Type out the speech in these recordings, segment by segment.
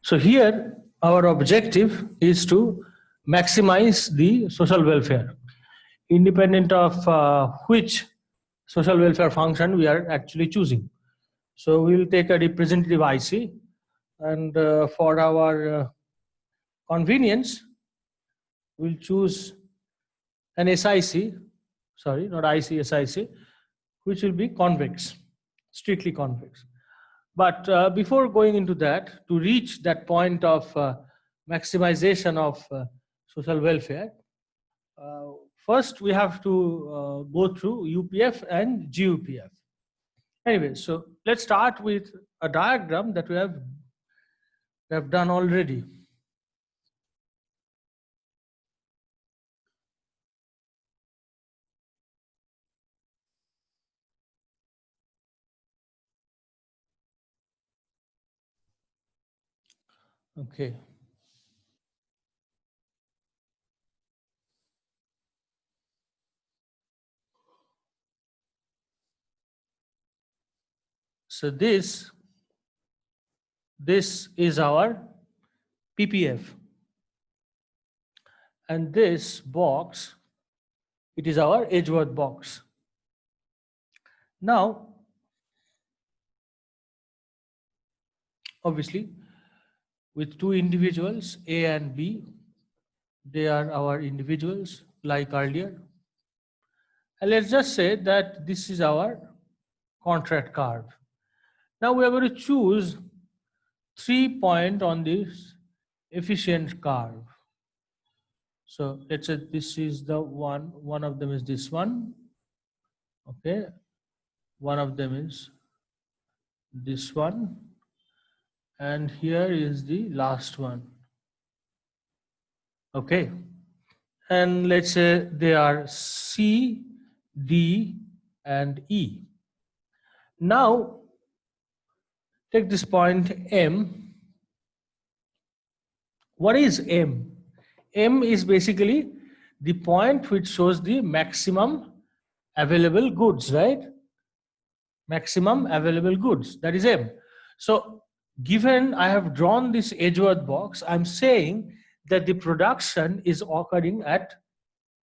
So here our objective is to maximize the social welfare, independent of which social welfare function we are actually choosing. So we will take a representative IC, and for our convenience, we'll choose an SIC, sorry, not IC, SIC, which will be convex, strictly convex. But before going into that, to reach that point of maximization of social welfare, first we have to go through UPF and GUPF. Anyway, so let's start with a diagram that we have done already. Okay. So this is our PPF, and this box, it is our Edgeworth box. Now, obviously, with two individuals, A and B, they are our individuals like earlier. And let's just say that this is our contract curve. Now we are going to choose 3 points on this efficient curve. So let's say this is the one of them is this one. Okay. One of them is this one. And here is the last one. Okay. And let's say they are C, D, and E. Now, take this point M. What is M? M is basically the point which shows the maximum available goods, right? Maximum available goods, that is M. So, given I have drawn this Edgeworth box, I'm saying that the production is occurring at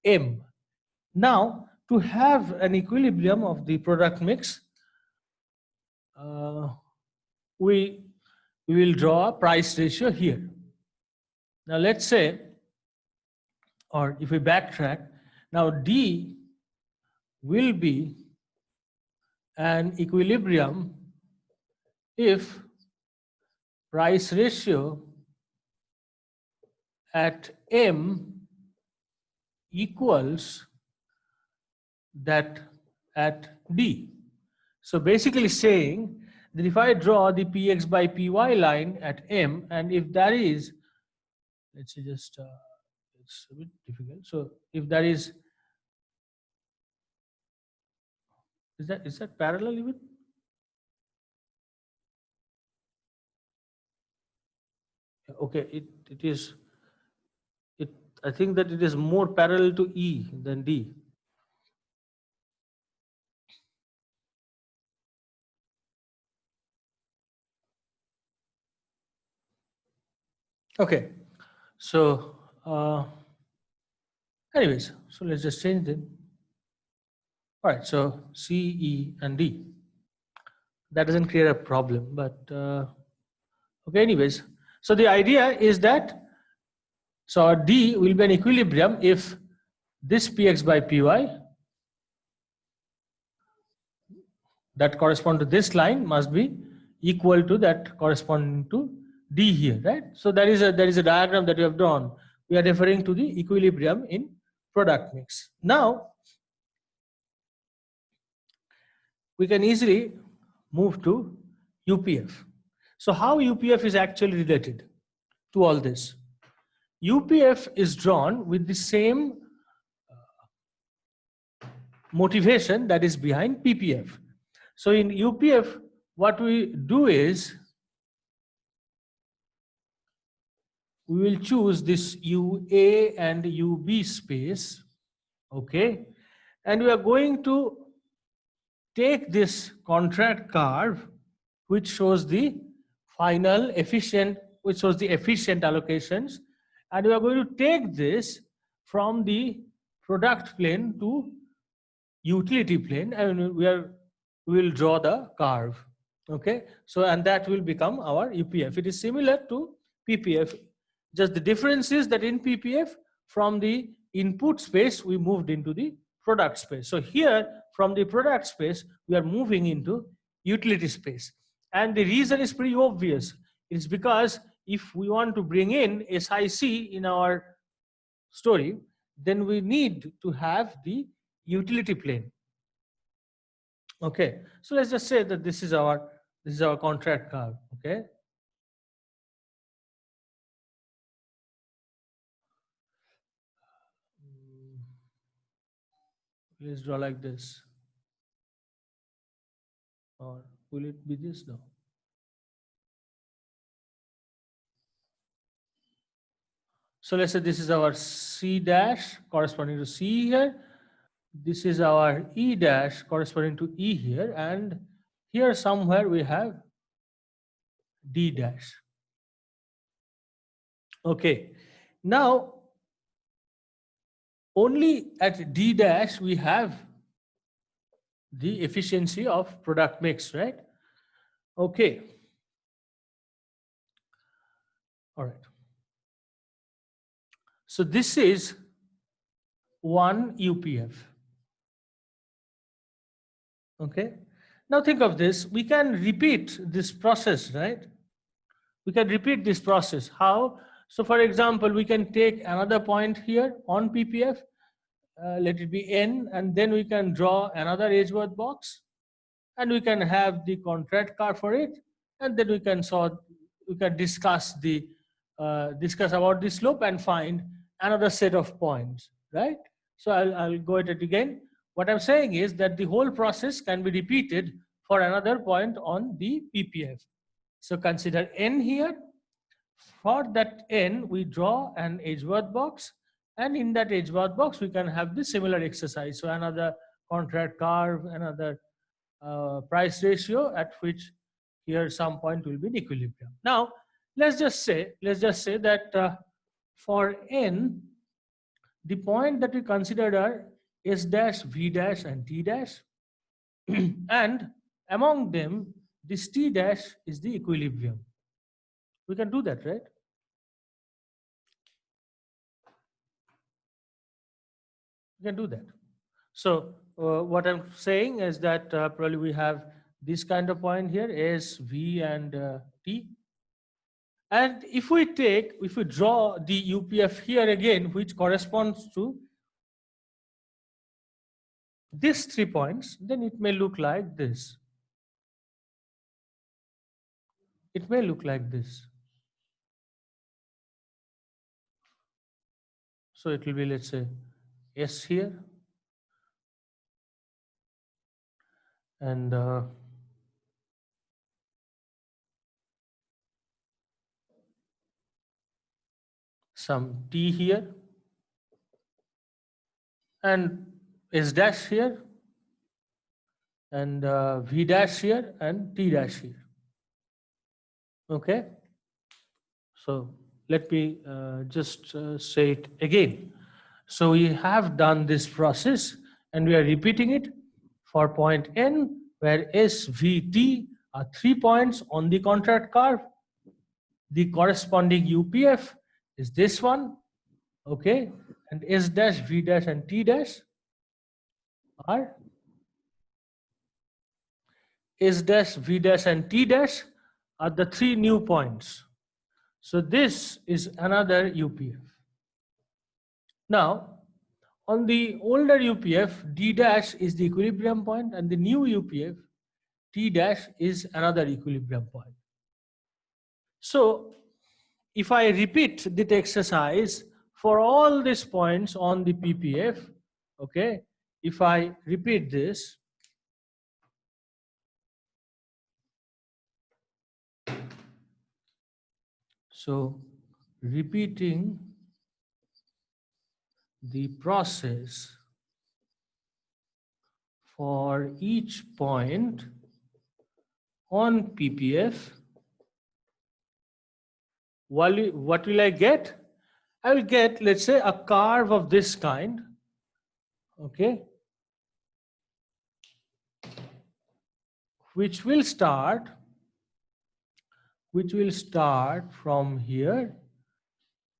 M. Now, to have an equilibrium of the product mix, we will draw a price ratio here. Now let's say, or if we backtrack, now D will be an equilibrium if price ratio at M equals that at D. So basically saying that if I draw the Px by Py line at M, and if that is, let's say just, it's a bit difficult. So if that is that parallel even? Okay, it is, I think that it is more parallel to E than D. Okay, so anyways, so let's just change them. All right, so C, E, and D. That doesn't create a problem, but okay, anyways. So the idea is that, so our D will be an equilibrium if this Px by Py that correspond to this line must be equal to that corresponding to D here, right? So there is a diagram that we have drawn. We are referring to the equilibrium in product mix. Now we can easily move to UPF. So how UPF is actually related to all this? UPF is drawn with the same motivation that is behind PPF. So in UPF, what we do is we will choose this UA and UB space, okay? And we are going to take this contract curve which shows the final efficient which was the efficient allocations, and we are going to take this from the product plane to utility plane, and we will draw the curve. Okay, so and that will become our UPF. It is similar to PPF, just the difference is that in PPF, from the input space we moved into the product space. So here from the product space we are moving into utility space, and the reason is pretty obvious. It's because if we want to bring in SIC in our story, then we need to have the utility plane. Okay, so let's just say that this is our contract curve. Okay, let's draw like this, or will it be this now? So let's say this is our C dash corresponding to C here. This is our E dash corresponding to E here, and here somewhere we have D dash. Okay, now only at D dash we have the efficiency of product mix, right? Okay. All right. So this is one UPF. Okay. Now think of this. We can repeat this process, right? We can repeat this process. How? So for example, we can take another point here on PPF, let it be N, and then we can draw another Edgeworth box, and we can have the contract curve for it, and then we can discuss about the slope and find another set of points, right? So I'll go at it again. What I'm saying is that the whole process can be repeated for another point on the PPF. So consider N here. For that N, we draw an Edgeworth box, and in that Edgeworth box, we can have the similar exercise. So another contract curve, another price ratio at which here some point will be in equilibrium. Now, let's just say that for N, the point that we considered are S dash, V dash, and T dash, and among them, this T dash is the equilibrium. We can do that, right? We can do that. So what I'm saying is that probably we have this kind of point here, S, V, and T. And if we draw the UPF here again, which corresponds to these 3 points, then it may look like this. It may look like this. So it will be, let's say, S here, and some T here, and S dash here, and V dash here, and T dash here. Okay, so let me just say it again. So we have done this process, and we are repeating it for point N, where S, V, T are 3 points on the contract curve. The corresponding UPF is this one, okay, and S dash, V dash, and T dash are S dash, V dash, and T dash are the 3 new points. So this is another UPF. Now, on the older UPF, D dash is the equilibrium point, and the new UPF, T dash is another equilibrium point. So if I repeat the exercise for all these points on the PPF, okay, if I repeat this, so repeating the process for each point on PPF, what will I get? I will get, let's say, a curve of this kind, okay, which will start from here,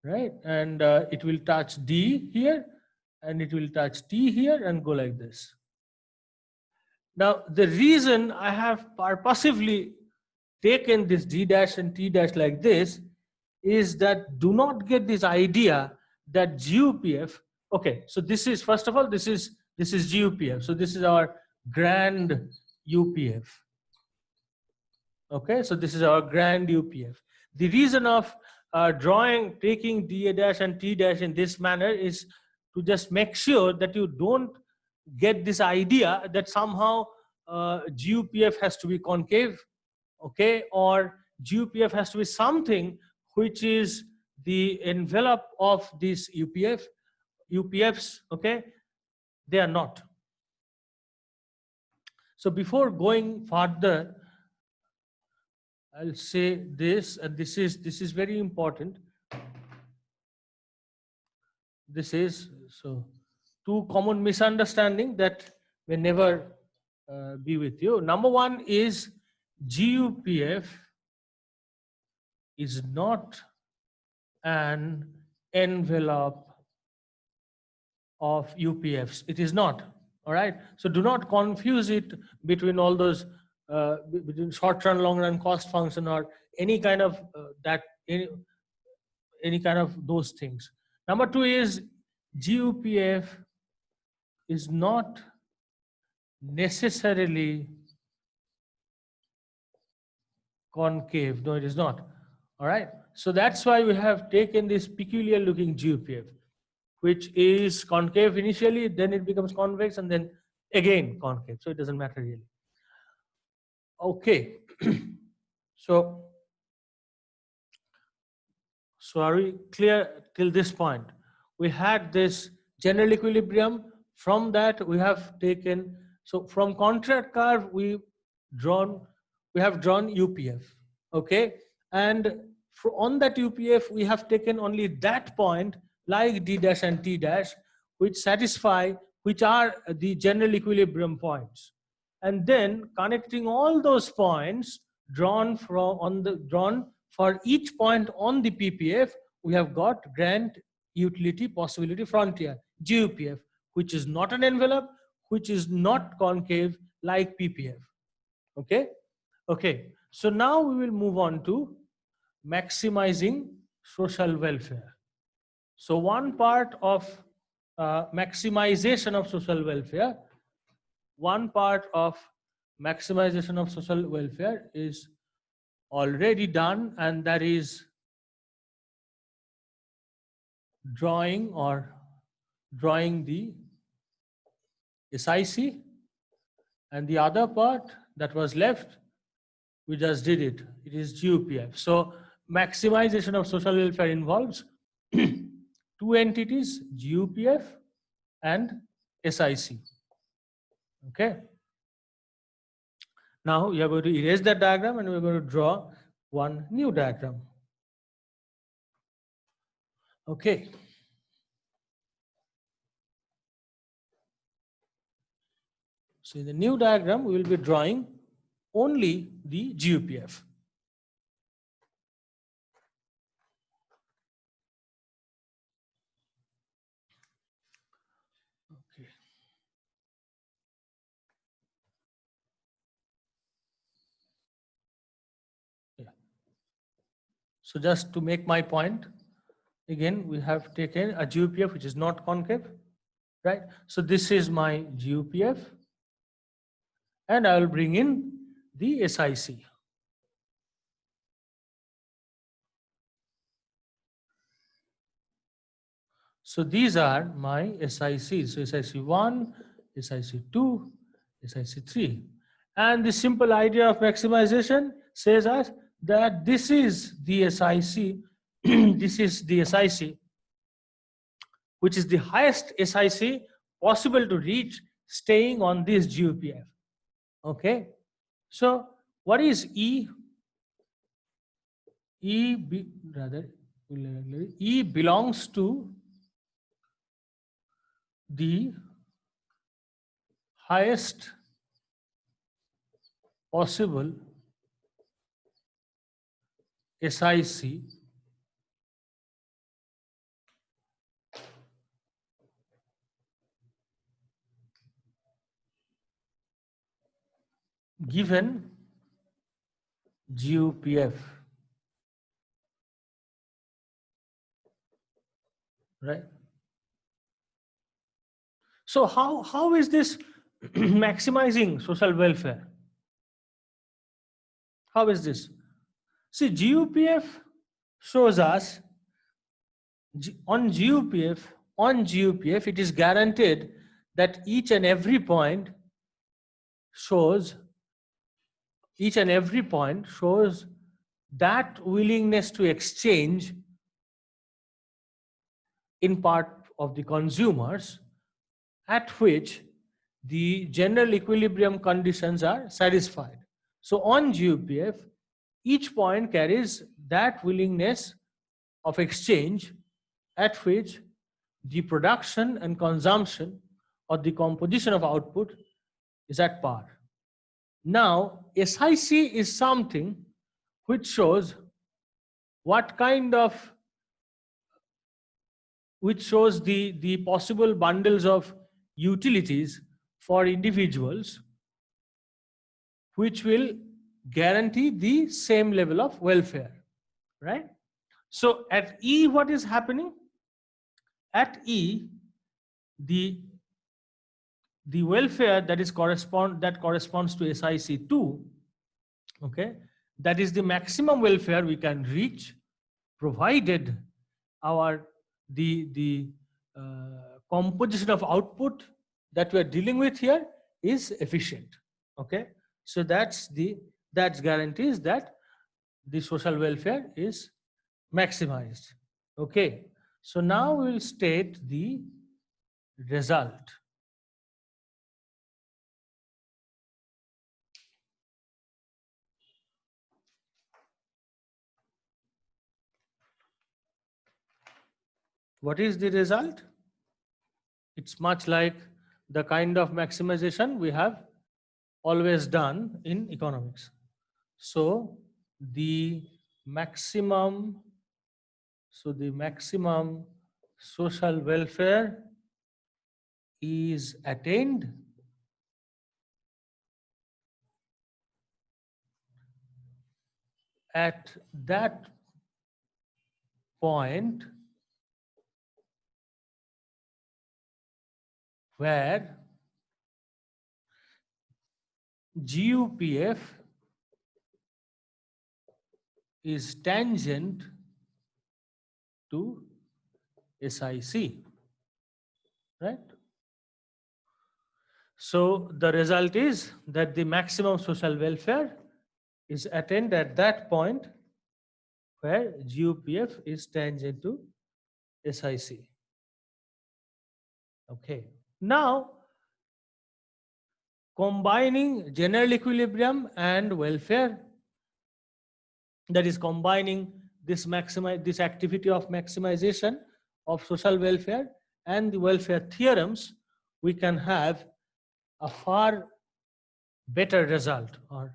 right? And it will touch D here, and it will touch T here and go like this. Now, the reason I have purposively taken this D dash and T dash like this is that do not get this idea that GUPF, okay, so this is, first of all, this is GUPF. So this is our grand UPF. Okay, so this is our grand UPF. The reason of taking D dash and T dash in this manner is to just make sure that you don't get this idea that somehow GUPF has to be concave, okay, or GUPF has to be something which is the envelope of this UPFs, okay. They are not. So before going further, I'll say this, and this is very important. This is, so, two common misunderstanding that may never be with you. Number one is GUPF is not an envelope of UPFs. It is not. All right. So do not confuse it between all those between short run, long run cost function, or any kind of any kind of those things. Number two is GUPF is not necessarily concave. No, it is not. All right. So that's why we have taken this peculiar looking GUPF, which is concave initially, then it becomes convex, and then again concave. So it doesn't matter really. Okay. So are we clear till this point? We had this general equilibrium. From that we have taken, so from contract curve we have drawn UPF, okay, and on that UPF we have taken only that point like D dash and T dash which are the general equilibrium points, and then connecting all those points drawn for each point on the PPF, we have got grand utility possibility frontier, GUPF, which is not an envelope, which is not concave like PPF. Okay. Okay. So now we will move on to maximizing social welfare. So one part of maximization of social welfare, is already done, and that is drawing the SIC, and the other part that was left, we just did it. It is GUPF. So maximization of social welfare involves two entities, GUPF and SIC. Okay. Now we are going to erase that diagram and we are going to draw one new diagram. Okay. So in the new diagram, we will be drawing only the GUPF. Okay. Yeah. So just to make my point, again, we have taken a GUPF which is not concave, right? So this is my GUPF, and I will bring in the SIC. So these are my SICs. So SIC1, SIC2, SIC3. And the simple idea of maximization says us that this is the SIC, this is the SIC, which is the highest SIC possible to reach staying on this GUPF. Okay. So what is E? rather E belongs to the highest possible SIC given GUPF, right? So how is this maximizing social welfare? How is this? See, GUPF shows us on GUPF it is guaranteed that shows each and every point shows that willingness to exchange in part of the consumers at which the general equilibrium conditions are satisfied. So on GUPF, each point carries that willingness of exchange at which the production and consumption or the composition of output is at par. Now, SIC is something which shows what kind of which shows the possible bundles of utilities for individuals which will guarantee the same level of welfare, right? So at E, what is happening? At E, the welfare that corresponds to SIC2, okay, that is the maximum welfare we can reach provided our the composition of output that we are dealing with here is efficient, okay. So that guarantees that the social welfare is maximized, okay. So now we'll state the result. What is the result? It's much like the kind of maximization we have always done in economics. So the maximum social welfare is attained at that point where GUPF is tangent to SIC, right? So the result is that the maximum social welfare is attained at that point where GUPF is tangent to SIC. Okay. Now, combining general equilibrium and welfare, that is combining this activity of maximization of social welfare and the welfare theorems, we can have a far better result or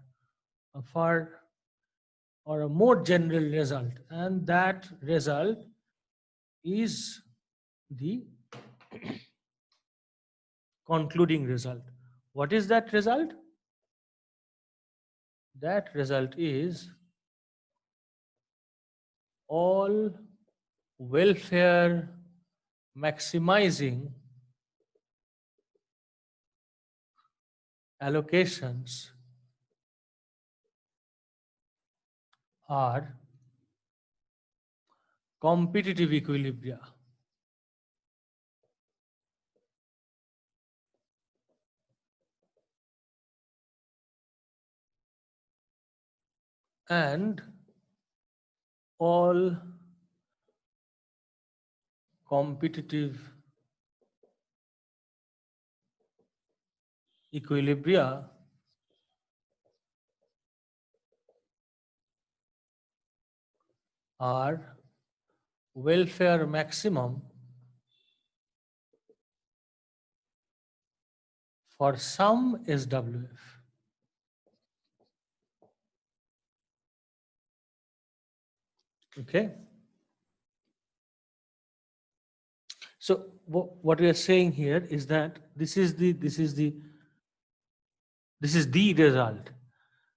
a more general result, and that result is the concluding result. What is that result? That result is all welfare maximizing allocations are competitive equilibria. And all competitive equilibria are welfare maximum for some SWF. Okay. So what we are saying here is that this is the result.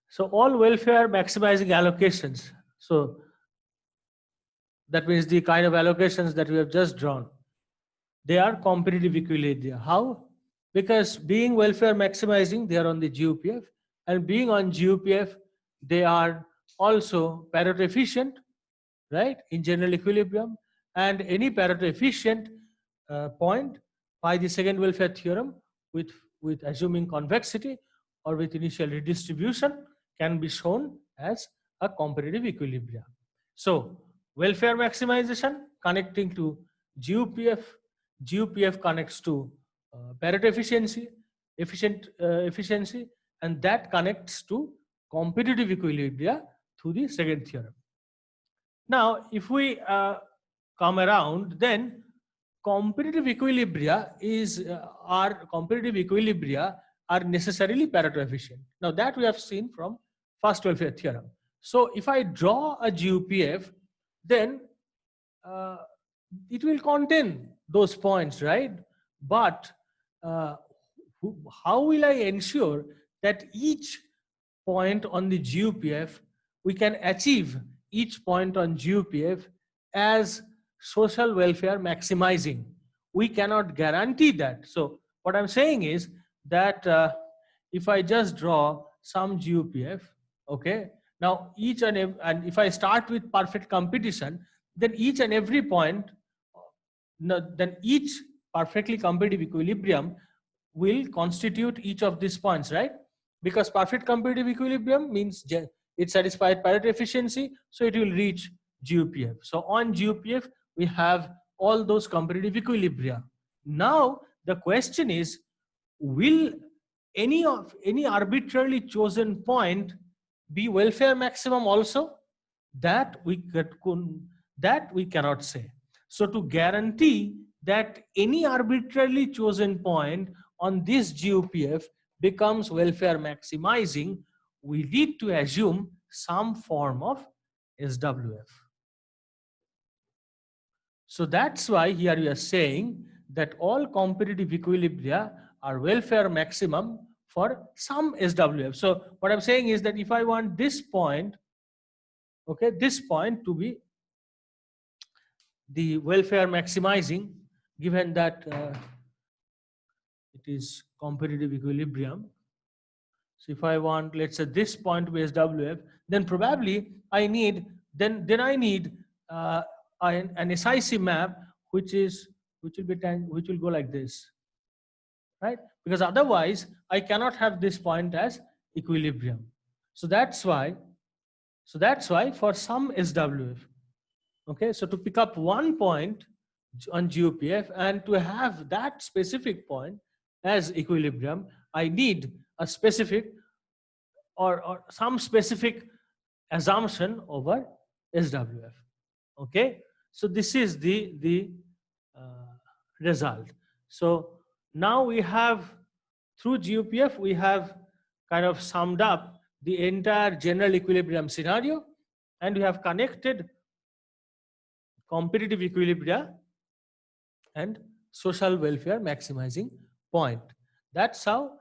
So all welfare maximizing allocations. So that means the kind of allocations that we have just drawn, they are competitive equilibria. How? Because being welfare maximizing, they are on the GUPF, and being on GUPF, they are also Pareto efficient, right, in general equilibrium, and any Pareto efficient point by the second welfare theorem with assuming convexity or with initial redistribution can be shown as a competitive equilibrium. So welfare maximization connecting to GUPF, GUPF connects to Pareto efficiency, and that connects to competitive equilibria through the second theorem. Now, if we come around, then competitive equilibria are necessarily Pareto efficient. Now that we have seen from first welfare theorem. So if I draw a GUPF, then it will contain those points, right? But how will I ensure that each point on the GUPF, we can achieve each point on GUPF as social welfare maximizing? We cannot guarantee that. So what I'm saying is that if I just draw some GUPF, okay, now each and if I start with perfect competition, then each and every point, then each perfectly competitive equilibrium will constitute each of these points, right? Because perfect competitive equilibrium means it satisfies Pareto efficiency, so it will reach GUPF. So on GUPF, we have all those competitive equilibria. Now the question is, will any arbitrarily chosen point be welfare maximum also? That we cannot say. So to guarantee that any arbitrarily chosen point on this GUPF becomes welfare maximizing, we need to assume some form of SWF. So that's why here we are saying that all competitive equilibria are welfare maximum for some SWF. So what I'm saying is that if I want this point, okay, this point to be the welfare maximizing, given that it is competitive equilibrium. So if I want, let's say, this point to be SWF, then probably I need an SIC map which will go like this, right? Because otherwise I cannot have this point as equilibrium. So that's why for some SWF, okay, so to pick up one point on GUPF and to have that specific point as equilibrium, I need a specific or some specific assumption over SWF. Okay, so this is the result. So now we have, through GUPF, we have kind of summed up the entire general equilibrium scenario, and we have connected competitive equilibria and social welfare maximizing point. That's how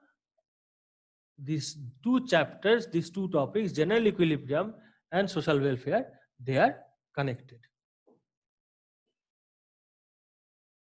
these two chapters, these two topics, general equilibrium and social welfare, they are connected.